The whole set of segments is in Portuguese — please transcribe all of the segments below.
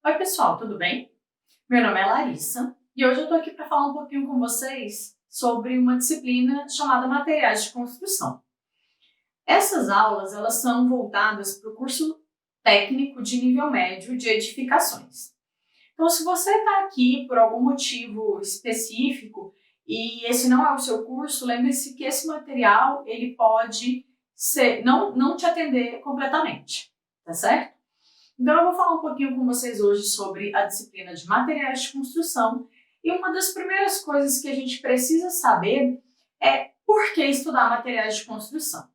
Oi pessoal, tudo bem? Meu nome é Larissa e hoje eu estou aqui para falar um pouquinho com vocês sobre uma disciplina chamada Materiais de Construção. Essas aulas elas são voltadas para o curso técnico de nível médio de edificações. Então, se você está aqui por algum motivo específico e esse não é o seu curso, lembre-se que esse material ele pode não te atender completamente, tá certo? Então eu vou falar um pouquinho com vocês hoje sobre a disciplina de materiais de construção e uma das primeiras coisas que a gente precisa saber é por que estudar materiais de construção.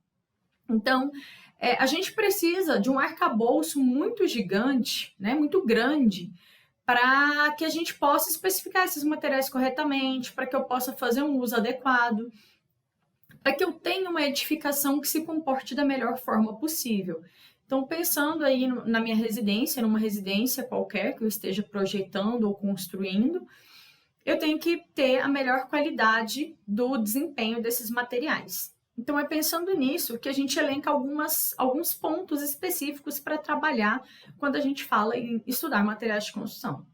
Então, a gente precisa de um arcabouço muito gigante, né, muito grande, para que a gente possa especificar esses materiais corretamente, para que eu possa fazer um uso adequado, para que eu tenha uma edificação que se comporte da melhor forma possível. Então, pensando aí na minha residência, numa residência qualquer que eu esteja projetando ou construindo, eu tenho que ter a melhor qualidade do desempenho desses materiais. Então, é pensando nisso que a gente elenca alguns pontos específicos para trabalhar quando a gente fala em estudar materiais de construção.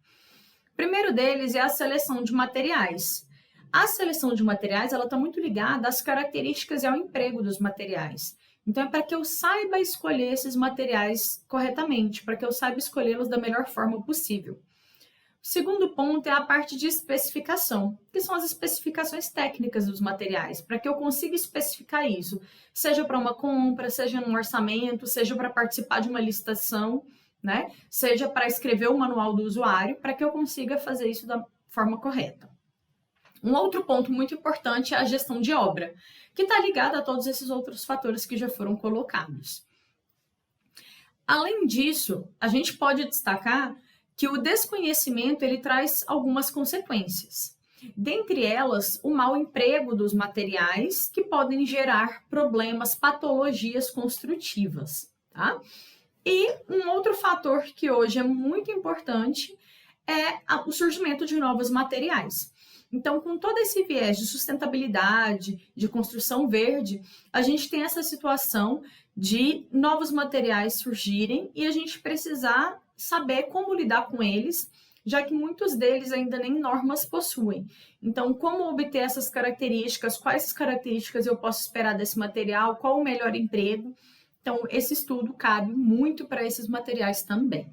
O primeiro deles é a seleção de materiais. A seleção de materiais ela está muito ligada às características e ao emprego dos materiais. Então, é para que eu saiba escolher esses materiais corretamente, para que eu saiba escolhê-los da melhor forma possível. O segundo ponto é a parte de especificação, que são as especificações técnicas dos materiais, para que eu consiga especificar isso, seja para uma compra, seja num orçamento, seja para participar de uma licitação, né? Seja para escrever o manual do usuário, para que eu consiga fazer isso da forma correta. Um outro ponto muito importante é a gestão de obra, que está ligada a todos esses outros fatores que já foram colocados. Além disso, a gente pode destacar que o desconhecimento ele traz algumas consequências. Dentre elas, o mau emprego dos materiais que podem gerar problemas, patologias construtivas. Tá? E um outro fator que hoje é muito importante é o surgimento de novos materiais. Então, com todo esse viés de sustentabilidade, de construção verde, a gente tem essa situação de novos materiais surgirem e a gente precisar saber como lidar com eles, já que muitos deles ainda nem normas possuem. Então, como obter essas características, quais características eu posso esperar desse material, qual o melhor emprego? Então, esse estudo cabe muito para esses materiais também.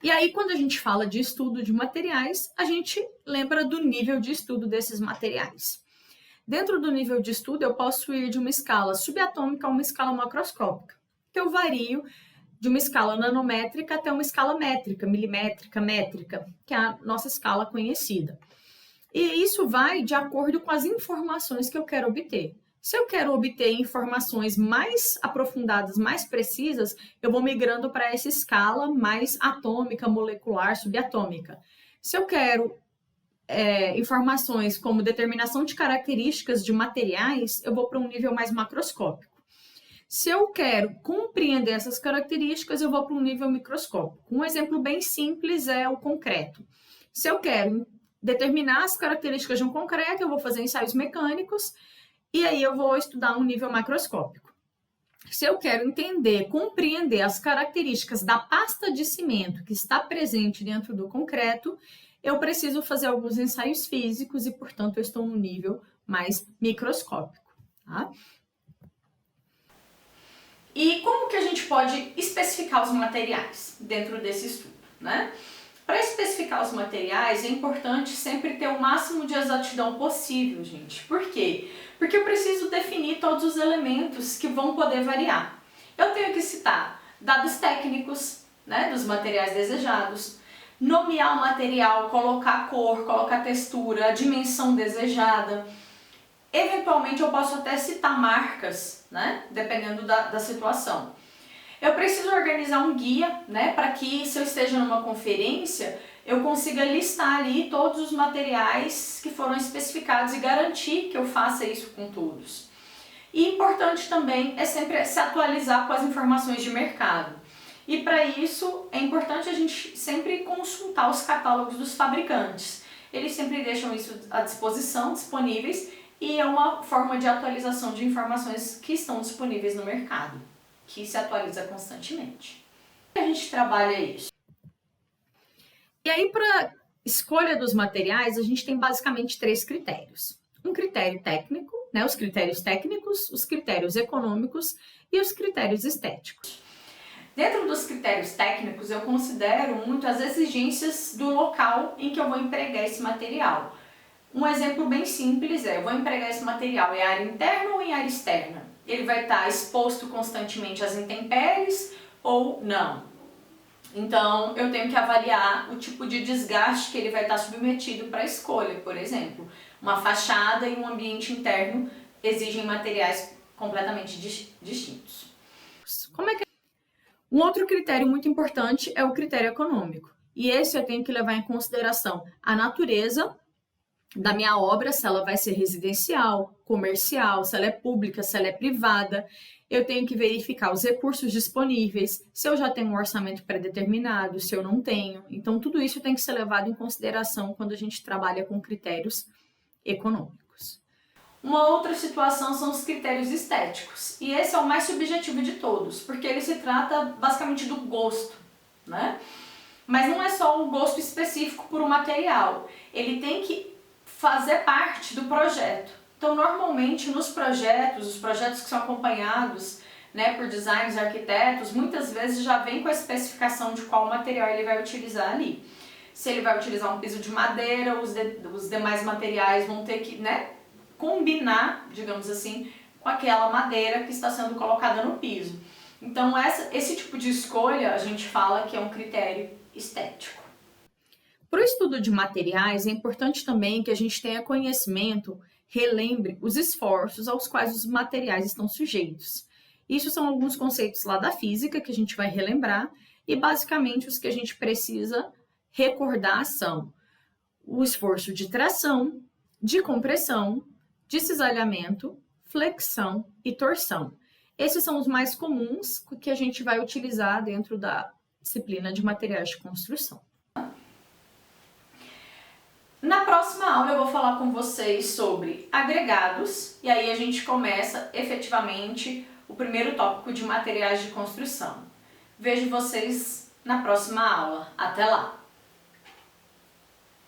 E aí, quando a gente fala de estudo de materiais, a gente lembra do nível de estudo desses materiais. Dentro do nível de estudo, eu posso ir de uma escala subatômica a uma escala macroscópica, que eu vario de uma escala nanométrica até uma escala métrica, milimétrica, métrica, que é a nossa escala conhecida. E isso vai de acordo com as informações que eu quero obter. Se eu quero obter informações mais aprofundadas, mais precisas, eu vou migrando para essa escala mais atômica, molecular, subatômica. Se eu quero informações como determinação de características de materiais, eu vou para um nível mais macroscópico. Se eu quero compreender essas características, eu vou para um nível microscópico. Um exemplo bem simples é o concreto. Se eu quero determinar as características de um concreto, eu vou fazer ensaios mecânicos e aí eu vou estudar um nível macroscópico. Se eu quero entender, compreender as características da pasta de cimento que está presente dentro do concreto, eu preciso fazer alguns ensaios físicos e, portanto, eu estou no nível mais microscópico. Tá? E como que a gente pode especificar os materiais dentro desse estudo, né? Para especificar os materiais é importante sempre ter o máximo de exatidão possível, gente. Por quê? Porque eu preciso definir todos os elementos que vão poder variar. Eu tenho que citar dados técnicos, né, dos materiais desejados, nomear o material, colocar a cor, colocar a textura, a dimensão desejada. Eventualmente eu posso até citar marcas, né, dependendo da situação. Eu preciso organizar um guia, né, para que se eu esteja numa conferência, eu consiga listar ali todos os materiais que foram especificados e garantir que eu faça isso com todos. E importante também é sempre se atualizar com as informações de mercado. E para isso é importante a gente sempre consultar os catálogos dos fabricantes. Eles sempre deixam isso à disposição, disponíveis, e é uma forma de atualização de informações que estão disponíveis no mercado, que se atualiza constantemente. A gente trabalha isso. E aí, para escolha dos materiais, a gente tem basicamente 3 critérios. Um critério técnico, né, os critérios técnicos, os critérios econômicos e os critérios estéticos. Dentro dos critérios técnicos, eu considero muito as exigências do local em que eu vou empregar esse material. Um exemplo bem simples é, eu vou empregar esse material em área interna ou em área externa? Ele vai estar exposto constantemente às intempéries ou não? Então, eu tenho que avaliar o tipo de desgaste que ele vai estar submetido para a escolha, por exemplo. Uma fachada e um ambiente interno exigem materiais completamente distintos. Um outro critério muito importante é o critério econômico. E esse eu tenho que levar em consideração a natureza da minha obra, se ela vai ser residencial, comercial, se ela é pública, se ela é privada. Eu tenho que verificar os recursos disponíveis, se eu já tenho um orçamento pré-determinado, se eu não tenho. Então, tudo isso tem que ser levado em consideração quando a gente trabalha com critérios econômicos. Uma outra situação são os critérios estéticos, e esse é o mais subjetivo de todos, porque ele se trata basicamente do gosto, né? Mas não é só o gosto específico por um material, ele tem que fazer parte do projeto. Então, normalmente nos projetos, os projetos que são acompanhados, né, por designers e arquitetos, muitas vezes já vem com a especificação de qual material ele vai utilizar ali. Se ele vai utilizar um piso de madeira, os demais materiais vão ter que, né, combinar, digamos assim, com aquela madeira que está sendo colocada no piso. Então, esse tipo de escolha a gente fala que é um critério estético. Para o estudo de materiais, é importante também que a gente tenha conhecimento, relembre os esforços aos quais os materiais estão sujeitos. Isso são alguns conceitos lá da física que a gente vai relembrar e basicamente os que a gente precisa recordar são o esforço de tração, de compressão, de cisalhamento, flexão e torção. Esses são os mais comuns que a gente vai utilizar dentro da disciplina de materiais de construção. Na próxima aula eu vou falar com vocês sobre agregados e aí a gente começa efetivamente o primeiro tópico de materiais de construção. Vejo vocês na próxima aula. Até lá!